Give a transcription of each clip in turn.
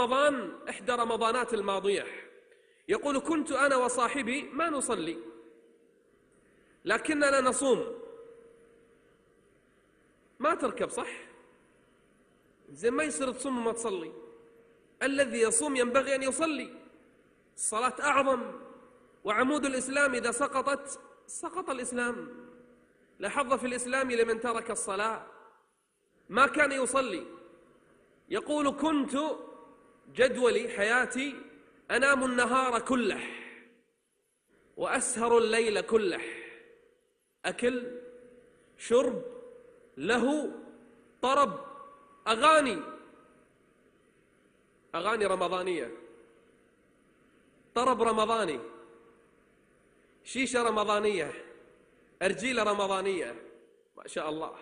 رمضان إحدى رمضانات الماضية يقول: كنت أنا وصاحبي ما نصلي لكننا نصوم. ما تركب صح؟ زين ما يصير تصوم وما تصلي. الذي يصوم ينبغي أن يصلي. الصلاة أعظم وعمود الإسلام، إذا سقطت سقط الإسلام. لا حظ في الإسلام لمن ترك الصلاة. ما كان يصلي. يقول: كنت جدولي حياتي أنام النهار كله وأسهر الليل كله، أكل شرب له طرب، أغاني رمضانية، طرب رمضاني، شيشة رمضانية، أرجيلة رمضانية، ما شاء الله،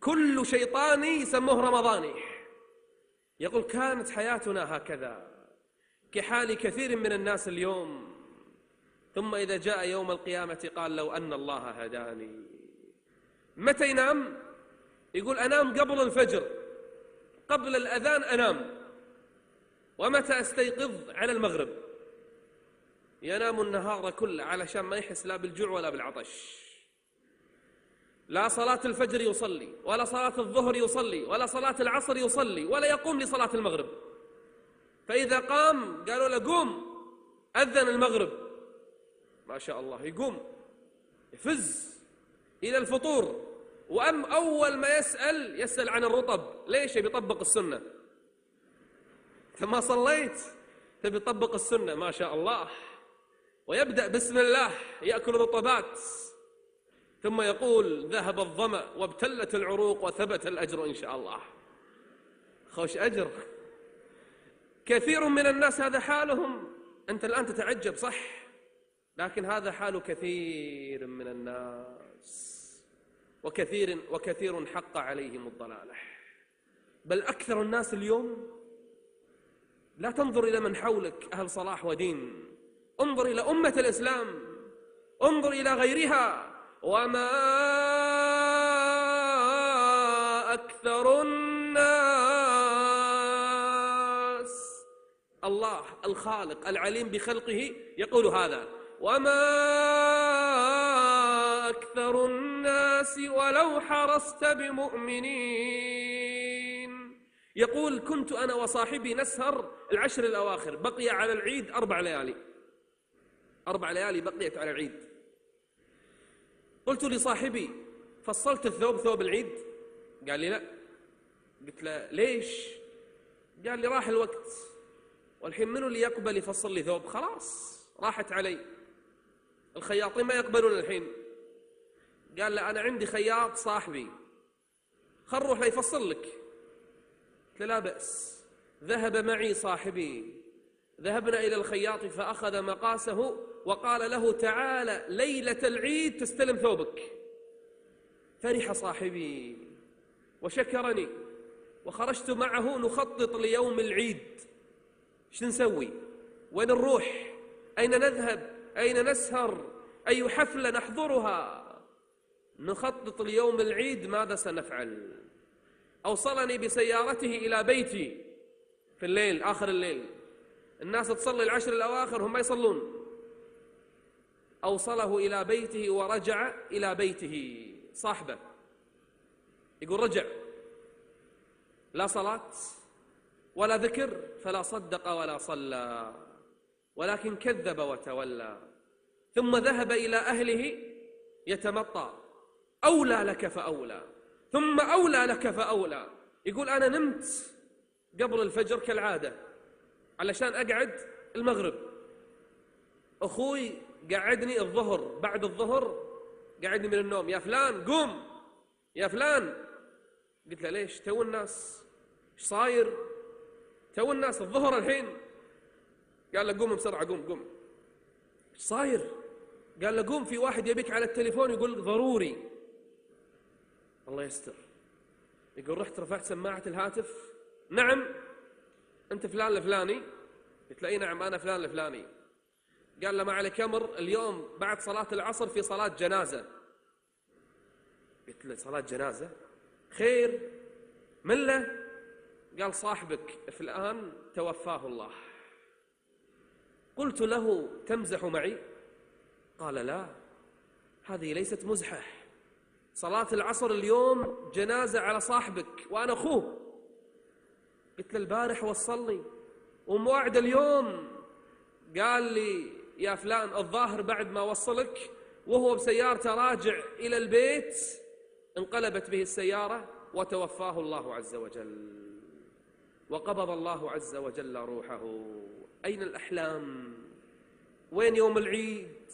كل شيطاني يسموه رمضاني. يقول: كانت حياتنا هكذا كحال كثير من الناس اليوم، ثم إذا جاء يوم القيامة قال: لو أن الله هداني. متى ينام؟ يقول: أنام قبل الفجر، قبل الأذان أنام، ومتى أستيقظ؟ على المغرب. ينام النهار كله علشان ما يحس لا بالجوع ولا بالعطش. لا صلاة الفجر يصلي، ولا صلاة الظهر يصلي، ولا صلاة العصر يصلي، ولا يقوم لصلاة المغرب. فإذا قام قالوا له: قوم، أذن المغرب. ما شاء الله، يقوم يفز إلى الفطور. أول ما يسأل عن الرطب. ليش؟ يطبق السنة. فما صليت تبي تطبق السنة، ما شاء الله. ويبدأ بسم الله يأكل رطبات، ثم يقول: ذهب الظمأ وابتلت العروق وثبت الأجر إن شاء الله. خوش أجر. كثير من الناس هذا حالهم. أنت الآن تتعجب صح، لكن هذا حال كثير من الناس، وكثير حق عليهم الضلالة. بل أكثر الناس اليوم. لا تنظر إلى من حولك أهل صلاح ودين، انظر إلى أمة الإسلام، انظر إلى غيرها. وما أكثر الناس، الله الخالق العليم بخلقه يقول هذا: وما أكثر الناس ولو حرصت بمؤمنين. يقول: كنت أنا وصاحبي نسهر العشر الأواخر، بقي على العيد 4 ليالي، 4 ليالي بقيت على العيد. قلت لصاحبي: فصلت الثوب، ثوب العيد؟ قال لي: لا. قلت له: ليش؟ قال لي: راح الوقت، والحين منو اللي يقبل يفصل لي ثوب؟ خلاص راحت علي، الخياطين ما يقبلون الحين. قال: لا، أنا عندي خياط صاحبي، خل نروح لا يفصل لك. قلت له: لا بأس. ذهب معي صاحبي، ذهبنا إلى الخياط فأخذ مقاسه وقال له: تعال ليلة العيد تستلم ثوبك. فرح صاحبي وشكرني، وخرجت معه نخطط ليوم العيد. ايش نسوي؟ وين نروح؟ أين نذهب؟ أين نسهر؟ أي حفلة نحضرها؟ نخطط ليوم العيد ماذا سنفعل. أوصلني بسيارته إلى بيتي في الليل، آخر الليل، الناس تصلي العشر الأواخر هم ما يصلون. أوصله إلى بيته ورجع إلى بيته صاحبه. يقول: رجع، لا صلاة ولا ذكر، فلا صدق ولا صلى، ولكن كذب وتولى. ثم ذهب إلى أهله يتمطى. أولى لك فأولى، ثم أولى لك فأولى. يقول: أنا نمت قبل الفجر كالعادة علشان أقعد المغرب. أخوي قعدني الظهر، بعد الظهر قعدني من النوم: يا فلان قوم، يا فلان. قلت له: ليش؟ تو الناس، ايش صاير؟ تو الناس الظهر الحين. قال له: قوم بسرعة، قوم. ايش صاير؟ قال له: قوم، في واحد يبيك على التليفون يقول ضروري. الله يستر. يقول: رحت رفعت سماعة الهاتف: نعم أنت فلان الفلاني؟ قلت له: اي نعم أنا فلان الفلاني. قال له: ما عليك أمر، اليوم بعد صلاة العصر في صلاة جنازة. قلت له: صلاة جنازة؟ خير، من له؟ قال صاحبك فلان توفاه الله. قلت له تمزح معي؟ قال لا، هذه ليست مزحة، صلاة العصر اليوم جنازة على صاحبك وأنا أخوه. قلت له البارح وصلني وموعد اليوم. قال لي يا فلان الظاهر بعد ما وصلك وهو بسيارته راجع إلى البيت انقلبت به السيارة وتوفاه الله عز وجل، وقبض الله عز وجل روحه. أين الأحلام؟ وين يوم العيد؟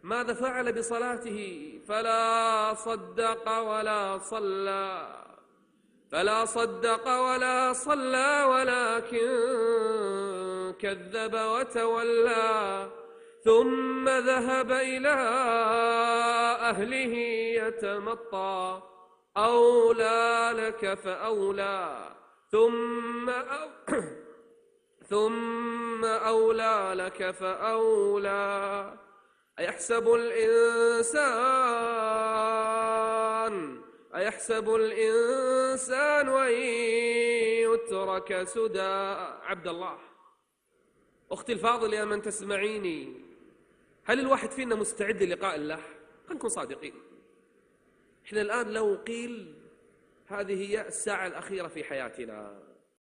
ماذا فعل بصلاته؟ فلا صدق ولا صلى، فلا صدق ولا صلى ولكن كذب وتولى، ثم ذهب إلى أهله يتمطى. أولى لك فأولى ثم أولى لك فأولى. أيحسب الإنسان أن يترك سدى؟ عبد الله، أختي الفاضل يا من تسمعيني، هل الواحد فينا مستعد للقاء الله؟ خلينا نكون صادقين. إحنا الآن لو قيل هذه هي الساعة الأخيرة في حياتنا،